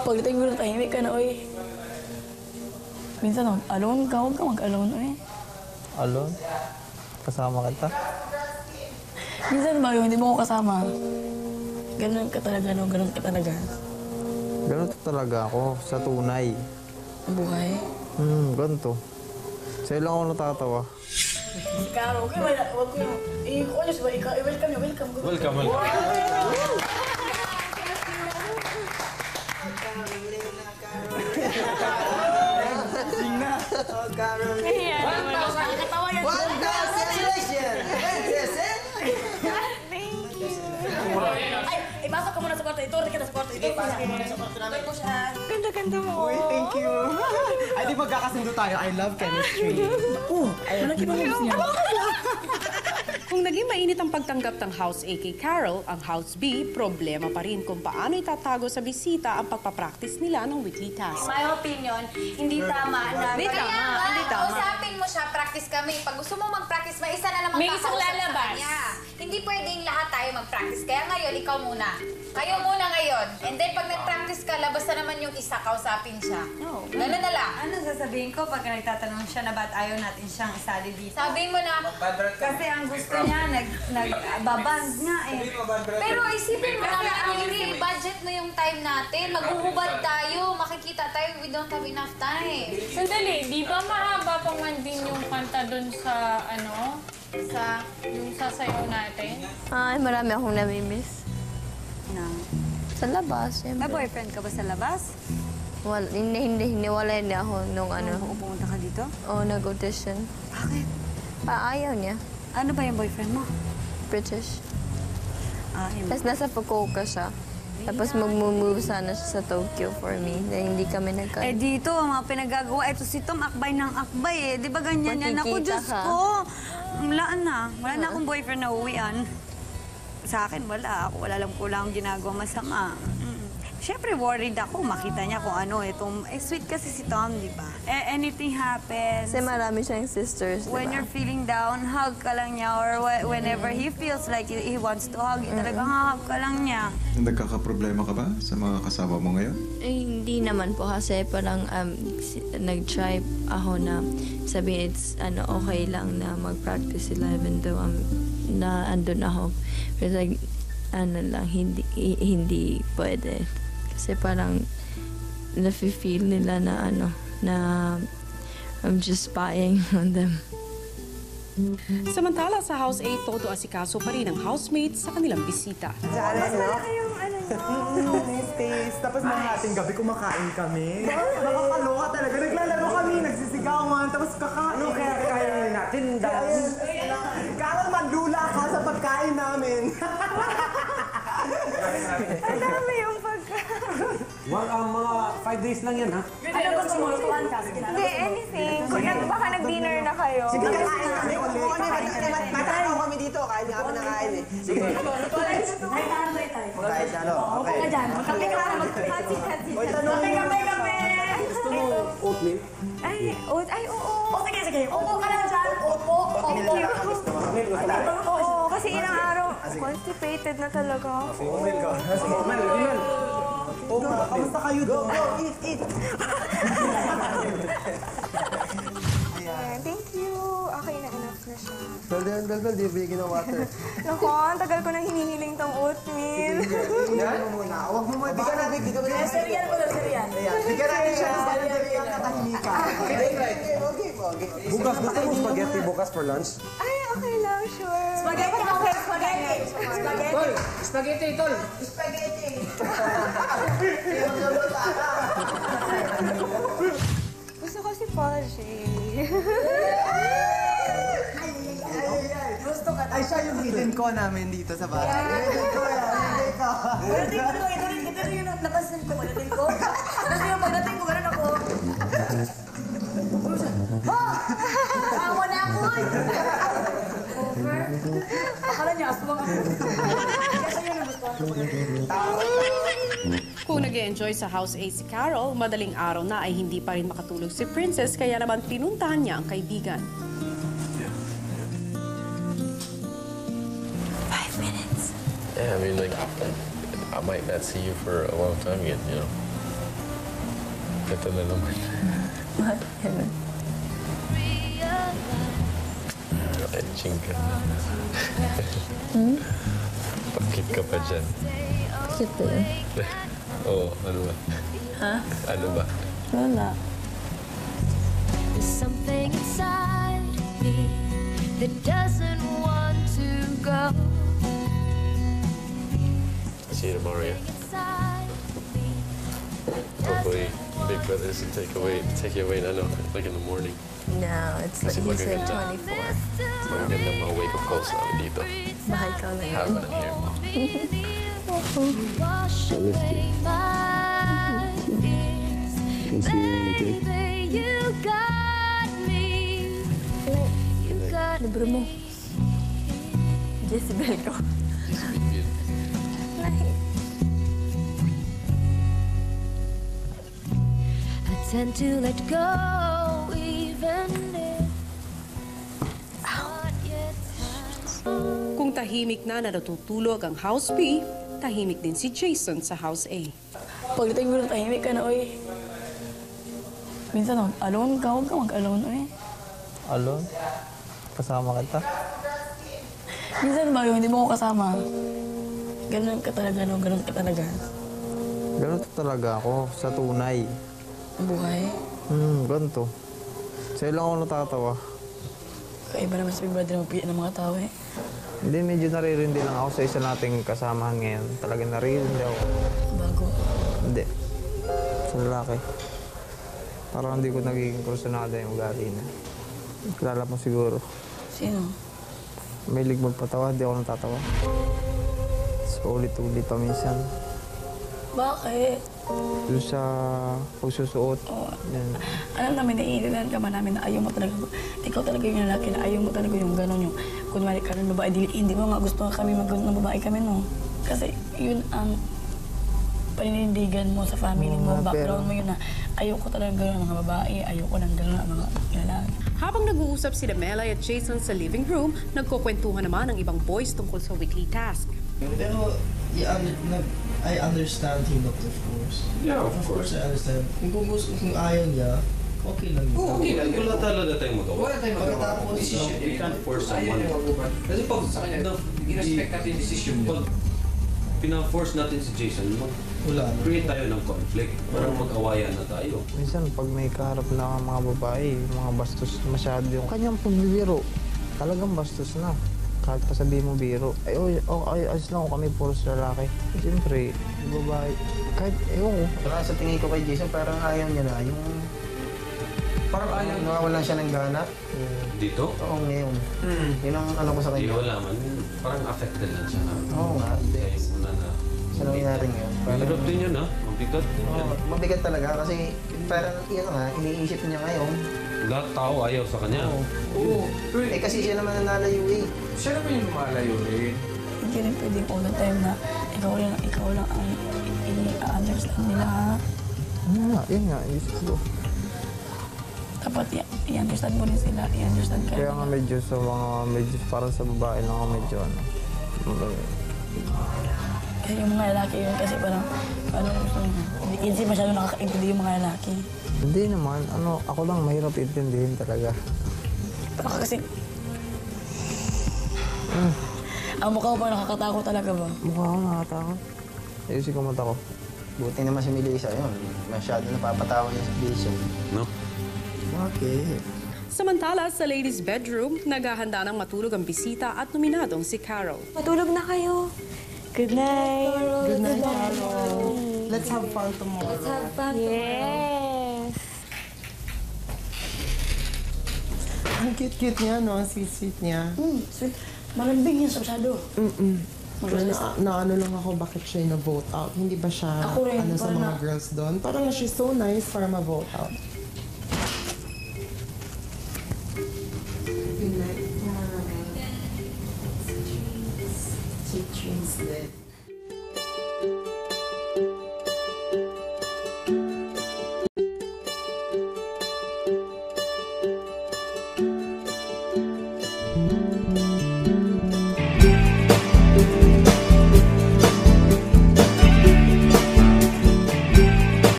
Pagdating mo ng tahimik ka na, oy. Minsan, alone ka, huwag ka mag-alone, oy. Alone? Kasama kita? Minsan ba, yung hindi mo ko kasama, ganun ka talaga, no? Ganun ka talaga. Ganun talaga ako sa tunay. Ang buhay. Ganito. Sa'yo lang ako natatawa. Ikaw, okay ba? Huwag ko yung... I-honest ba? Ikaw, welcome niyo, welcome. Welcome. Ipasok ka muna sa kwarto. Ito, kita sa kwarto. Ito, ito po siya. Ganda-ganda mo. Uy, thank you. Ay, di magkakasundo tayo. I love chemistry. Malaki ba mo niya? Kung naging mainit ang pagtanggap ng House A kay Carol, ang House B, problema pa rin kung paano itatago sa bisita ang pagpapractice nila ng weekly task. My opinion, hindi tama na... Hindi Kaya tama, nga, hindi tama. usapin mo siya, practice kami. Pag gusto mo mag-practice, may isa na naman May isang kakausap sa lalabas. kanya. Hindi pwedeng lahat tayo mag-practice. Kaya ngayon, ikaw muna. Kayo muna ngayon. And then pag nag-practice ka, labas na naman yung isa, kausapin siya. No. Ganun na lang. Ano sasabihin ko pag nagtatanong siya na ba't ayaw natin siyang isali dito? Sabihin mo na, Kasi ang gusto niya, nagbaband nga eh. pero isipin mo na, hindi, budget mo yung time natin. Maghuhubad tayo, makikita tayo, we don't have enough time. Sandali, di ba mahaba pa man din yung kanta dun sa, ano, sa, yung sasayaw natin? Ay, marami akong namimiss. Sa labas, May siyempre. boyfriend ka ba sa labas? Hindi. Wala ako nung Kung pumunta ka dito? nag-audition. Bakit? Ayaw niya. Ano ba yung boyfriend mo? British. Yun. Tapos nasa Fukuoka siya. Tapos mag-move sana siya sa Tokyo for me. Dahil hindi kami Eh dito, mga pinagagawa. Ito si Tom, akbay ng akbay eh. Di ba ganyan yan? Ako, Makikita Diyos ka. ko. Wala na. Wala na akong boyfriend na uwian. Sa akin, wala. Ako, wala lang ko lang ginagawa masama. Siyempre, worried ako. Makita niya kung ano. Sweet kasi si Tom, di ba? Anything happens. Kasi marami siyang sisters, When diba? you're feeling down, hug ka lang niya. Or whenever he feels like he wants to hug, talagang hug ka lang niya. Nagkakaproblema ka ba sa mga kasama mo ngayon? Hindi naman po kasi parang nag-try ako na sabihin it's okay lang na mag-practice sila even though na andun ako. Pero like, hindi pwede. Kasi parang nafe-feel nila na na I'm just spying on them. Samantala sa House A, todo asikaso pa rin ang housemates sa kanilang bisita. Space. Tapos mga ating gabi kumakain kami. Nakakaloka talaga. Naglalaro kami, nagsisigawan. Tapos kakain. Kaya kaya natin dahil... Karang mandula ka sa pagkain namin. Ang dami yung pagkain. Mga 5 days lang yan, ha? Ano ba sumulutuan ka? Hindi, anything. Baka nag-dinner na kayo. Sige, kain kami ulit. Mataraw kami dito. Kain nga kami na kain eh. Sige. Kahit ano, okay. Magkape ka na, Uy, tanongin mo. Gusto mo oatmeal? Ay, oo. Sige. Upo ka lang dyan. Upo. Oo, kasi ilang araw, constipated na talaga ako. Umil ka. Umil. Kamusta kayo doon? Go, eat. Thank you. Okay na, enough na siya. Bel, di bigyan ng water. Naku, ang tagal ko nang hinihiling tong oatmeal. Bigyan mo muna. Huwag mo mabigyan natin. Serial ko lang, serial. Bigyan natin siya ng dali ang katahimika. Okay. Bukas, gusto mo spaghetti bukas for lunch? Ay, okay lang, sure. Spaghetti. Tol! Spaghetti, tol! Gusto ko si Paul J. Gusto ka. Ay, siya yung hidden ko namin dito sa bahay. Hidden ko yan. Ito rin yung napansin ko. Pagdating ko. Kasi yung pagdating ko, gano'n ako. Awa na ako. Over. Akala niya, aswang ako. Kasi yun ang gusto ko. Kung nag-enjoy sa House A si Carol, madaling araw na ay hindi pa rin makatulog si Princess kaya naman pinuntahan niya ang kaibigan. 5 minutes. Yeah, I mean, like, I might not see you for a long time yet, you know? Ito na naman. Bakit ganun? Etching ka na. Pagkit ka pa dyan. Cute ba yun? Oo, ano ba? Ha? Ano ba? Wala. There's something inside me that doesn't want to go. See you tomorrow, yeah? Hopefully, Big Brother doesn't take you away, like in the morning. No, it's like, Kasi he's like magaganda. 24. Magandang mga wake-up calls namin dito. Baka ikaw na yun. Habang ang hair mo. Wash away my fears. Baby, you got me. You got Libre mo. Jezebel ko. I tend to let go even if not yet time. Kung tahimik na natutulog ang House B, tahimik din si Jason sa House A. Pagdating mo ng tahimik ka na, oy. Minsan, alone ka, huwag ka mag-alone, oy. Alon? Kasama kita? Minsan ba hindi mo ako kasama? Ganun ka talaga, no? Ganun ka talaga. Ganito talaga ako sa tunay. Buhay. Ganito. Sa'yo lang ako natatawa. Kaiba naman sa Big Brother magpiit ng mga tao, eh. Hindi, medyo naririndi lang ako sa isa nating kasamahan ngayon. Talagang naririndi ako. Bago. Hindi. Sa lalaki. Parang hindi ko nagiging kursunada yung ugali na. Kilala mo siguro. Sino? May ligmag patawa, hindi ako natatawa. So, ulit-ulit pa minsan. Bakit? Doon sa pagsusuot. Yan. Alam namin, naiintindihan ka ba namin na ayaw mo talaga, ikaw talaga yung lalaki na ayaw mo talaga yung gano'n yung, kunwari ka ng babae, hindi mo nga gusto kami mag-gusto ng babae kami, no? Kasi yun ang paninindigan mo sa family mo, background mo yun na ayaw ko talaga gano'n mga babae, ayaw ko ng gano'n ang mga lalaki. Habang nag-uusap si Melay at Jason sa living room, nagkukwentuhan naman ang ibang boys tungkol sa weekly task. Pero, I understand him, of course. Yeah, of course. I understand. Kung ayaw niya, okay lang yun. Okay lang. Wala talaga tayong magawa. Wala tayong magawa. Pagkatapos, We can't force someone. Kasi pag i-respect natin yung decision niya. Pag pina-force natin si Jason, create tayo ng conflict. Parang mag-awayan na tayo. Minsan, pag may kaharap na mga babae, mga bastos masyado yung kanyang pagbibiro, talagang bastos na. Kahit pa sabihin mo biro, ay ayos lang kami puro sa lalaki. Siyempre, yung babae, kahit, ewan ko. Saka sa tingin ko kay Jason, parang ayaw niya na. Yung parang ayaw. Nawawalan siya ng gana. Dito? Oo, ngayon. Yun ang ano ko sa kanya. Hindi wala man. Parang affected lang siya. Oo nga. Kaya muna na. Sa nangyayari ngayon. Mahirap din yun, ha? Mabigat din yan. Mabigat talaga kasi parang yun nga, iniisip niya ngayon. Lahat tao ayaw sa kanya. Oo. Eh kasi siya naman nalayo eh. Siya naman yung lumalayo eh. Hindi rin pwedeng all the time na ikaw lang ang i-understand nila, ha? Yun nga, isip ko. Dapat i-understand mo rin sila, i-understand ka. Kaya nga medyo sa medyo parang sa babae lang ako medyo Kasi yung mga lalaki yun, kasi parang, hindi masyado nakakaintindi yung mga lalaki. Hindi naman, ako lang mahirap intindihin talaga. Baka kasi, ang mukha mo pa nakakatakot talaga ba? Mukha ako nakakatakot. Ayusin ko mata ko. Buti naman si Melissa yun. Masyado napapatawa niya sa Jason. No? Bakit? Samantala, sa ladies' bedroom, naghahanda ng matulog ang bisita at nominadong si Carol. Matulog na kayo. Good night. Good night, Carol. Let's have fun tomorrow. Let's have fun. Yes. Ang cute-cute niya, no? Ang sweet-sweet niya. Sweet. Malambing yan sa masyado. Na ano lang ako, bakit siya na-vote out? Hindi ba siya Ako rin, sa parang mga girls doon? Parang she's so nice para ma-vote out.